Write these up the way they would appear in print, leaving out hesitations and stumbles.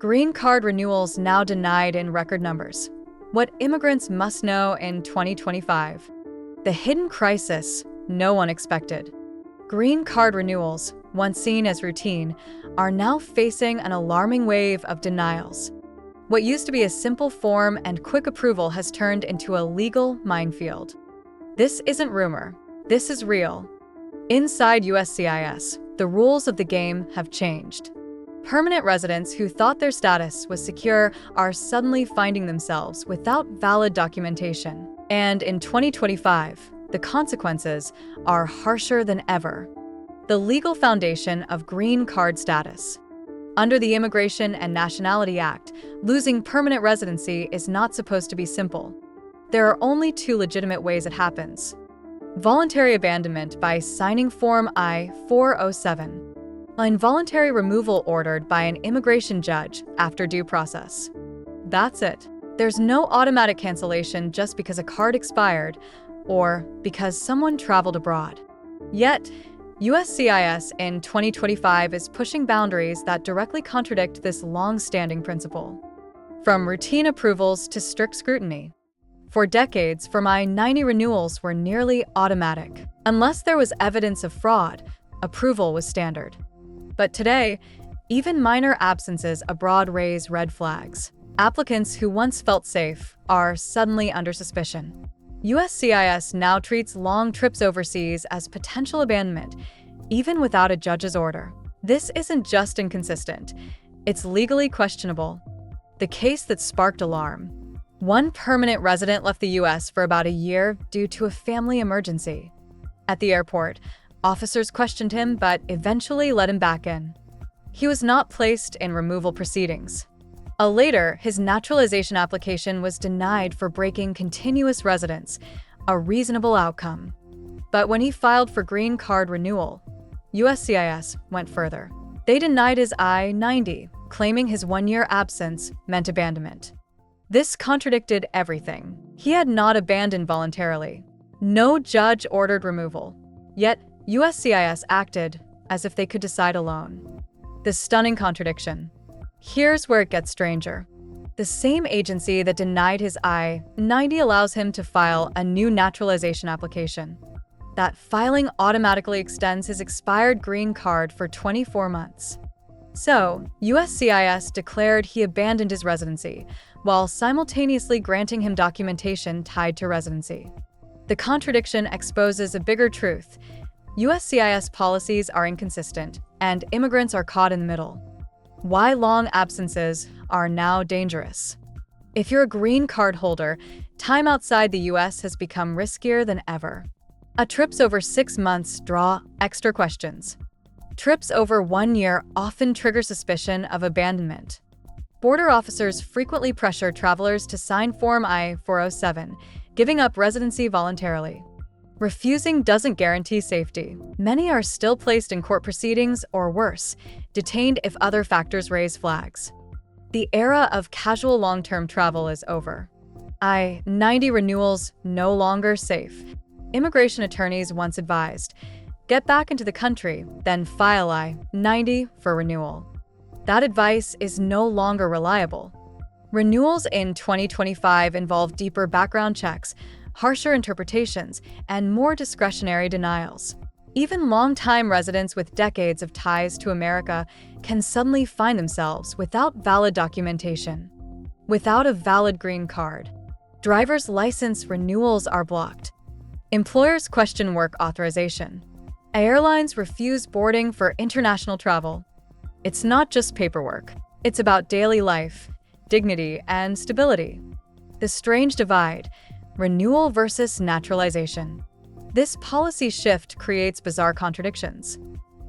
Green card renewals now denied in record numbers. What immigrants must know in 2025. The hidden crisis no one expected. Green card renewals, once seen as routine, are now facing an alarming wave of denials. What used to be a simple form and quick approval has turned into a legal minefield. This isn't rumor. This is real. Inside USCIS, the rules of the game have changed. Permanent residents who thought their status was secure are suddenly finding themselves without valid documentation. And in 2025, the consequences are harsher than ever. The legal foundation of green card status. Under the Immigration and Nationality Act, losing permanent residency is not supposed to be simple. There are only two legitimate ways it happens. Voluntary abandonment by signing Form I-407. An involuntary removal ordered by an immigration judge after due process. That's it. There's no automatic cancellation just because a card expired or because someone traveled abroad. Yet, USCIS in 2025 is pushing boundaries that directly contradict this long-standing principle. From routine approvals to strict scrutiny. For decades, Form I-90 renewals were nearly automatic. Unless there was evidence of fraud, approval was standard. But today, even minor absences abroad raise red flags. Applicants who once felt safe are suddenly under suspicion. USCIS now treats long trips overseas as potential abandonment, even without a judge's order. This isn't just inconsistent, it's legally questionable. The case that sparked alarm. One permanent resident left the U.S. for about a year due to a family emergency. At the airport, officers questioned him but eventually let him back in. He was not placed in removal proceedings. Later, his naturalization application was denied for breaking continuous residence, a reasonable outcome. But when he filed for green card renewal, USCIS went further. They denied his I-90, claiming his one-year absence meant abandonment. This contradicted everything. He had not abandoned voluntarily. No judge ordered removal. Yet, USCIS acted as if they could decide alone. The stunning contradiction. Here's where it gets stranger. The same agency that denied his I-90 allows him to file a new naturalization application. That filing automatically extends his expired green card for 24 months. So, USCIS declared he abandoned his residency, while simultaneously granting him documentation tied to residency. The contradiction exposes a bigger truth. USCIS policies are inconsistent, and immigrants are caught in the middle. Why long absences are now dangerous. If you're a green card holder, time outside the U.S. has become riskier than ever. Trips over 6 months draw extra questions. Trips over 1 year often trigger suspicion of abandonment. Border officers frequently pressure travelers to sign Form I-407, giving up residency voluntarily. Refusing doesn't guarantee safety. Many are still placed in court proceedings or worse, detained if other factors raise flags. The era of casual long-term travel is over. I-90 renewals no longer safe. Immigration attorneys once advised, get back into the country, then file I-90 for renewal. That advice is no longer reliable. Renewals in 2025 involve deeper background checks, harsher interpretations, and more discretionary denials. Even long-time residents with decades of ties to America can suddenly find themselves without valid documentation. Without a valid green card, driver's license renewals are blocked. Employers question work authorization. Airlines refuse boarding for international travel. It's not just paperwork. It's about daily life, dignity, and stability. The strange divide. Renewal versus naturalization. This policy shift creates bizarre contradictions.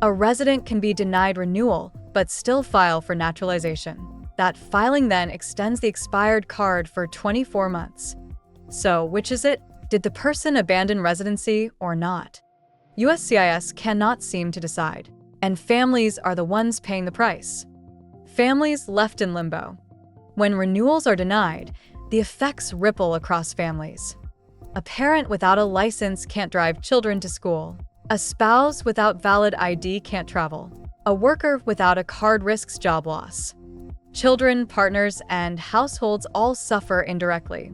A resident can be denied renewal but still file for naturalization. That filing then extends the expired card for 24 months. So, which is it? Did the person abandon residency or not? USCIS cannot seem to decide, and families are the ones paying the price. Families left in limbo. When renewals are denied, the effects ripple across families. A parent without a license can't drive children to school. A spouse without valid ID can't travel. A worker without a card risks job loss. Children, partners, and households all suffer indirectly.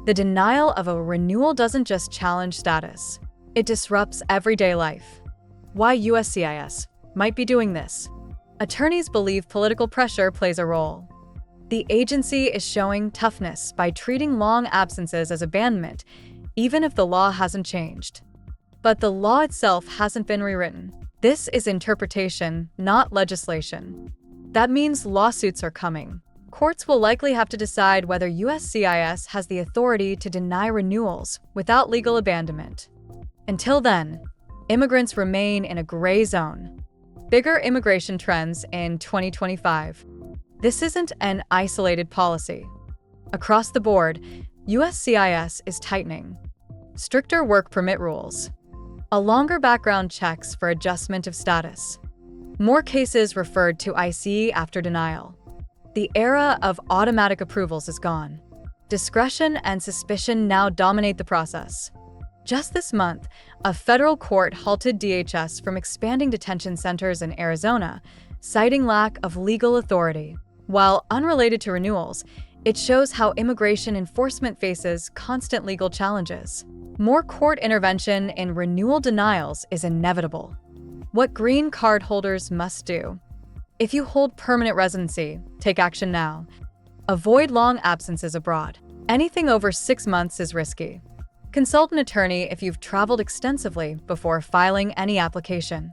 The denial of a renewal doesn't just challenge status, it disrupts everyday life. Why USCIS might be doing this? Attorneys believe political pressure plays a role. The agency is showing toughness by treating long absences as abandonment, even if the law hasn't changed. But the law itself hasn't been rewritten. This is interpretation, not legislation. That means lawsuits are coming. Courts will likely have to decide whether USCIS has the authority to deny renewals without legal abandonment. Until then, immigrants remain in a gray zone. Bigger immigration trends in 2025. This isn't an isolated policy. Across the board, USCIS is tightening. Stricter work permit rules. A longer background checks for adjustment of status. More cases referred to ICE after denial. The era of automatic approvals is gone. Discretion and suspicion now dominate the process. Just this month, a federal court halted DHS from expanding detention centers in Arizona, citing lack of legal authority. While unrelated to renewals, it shows how immigration enforcement faces constant legal challenges. More court intervention in renewal denials is inevitable. What green card holders must do. If you hold permanent residency, take action now. Avoid long absences abroad. Anything over 6 months is risky. Consult an attorney if you've traveled extensively before filing any application.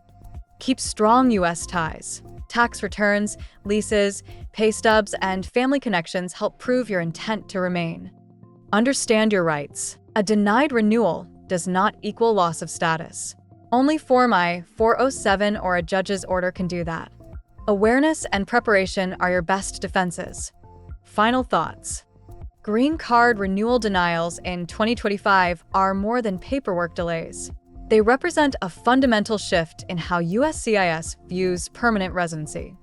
Keep strong U.S. ties. Tax returns, leases, pay stubs, and family connections help prove your intent to remain. Understand your rights. A denied renewal does not equal loss of status. Only Form I-407 or a judge's order can do that. Awareness and preparation are your best defenses. Final thoughts. Green card renewal denials in 2025 are more than paperwork delays. They represent a fundamental shift in how USCIS views permanent residency.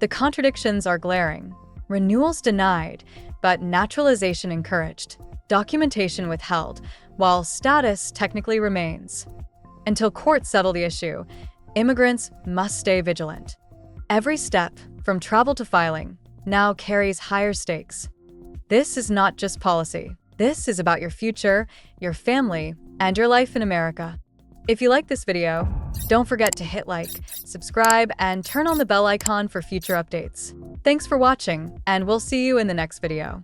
The contradictions are glaring. Renewals denied, but naturalization encouraged. Documentation withheld, while status technically remains. Until courts settle the issue, immigrants must stay vigilant. Every step, from travel to filing, now carries higher stakes. This is not just policy. This is about your future, your family, and your life in America. If you like this video, don't forget to hit like, subscribe, and turn on the bell icon for future updates. Thanks for watching, and we'll see you in the next video.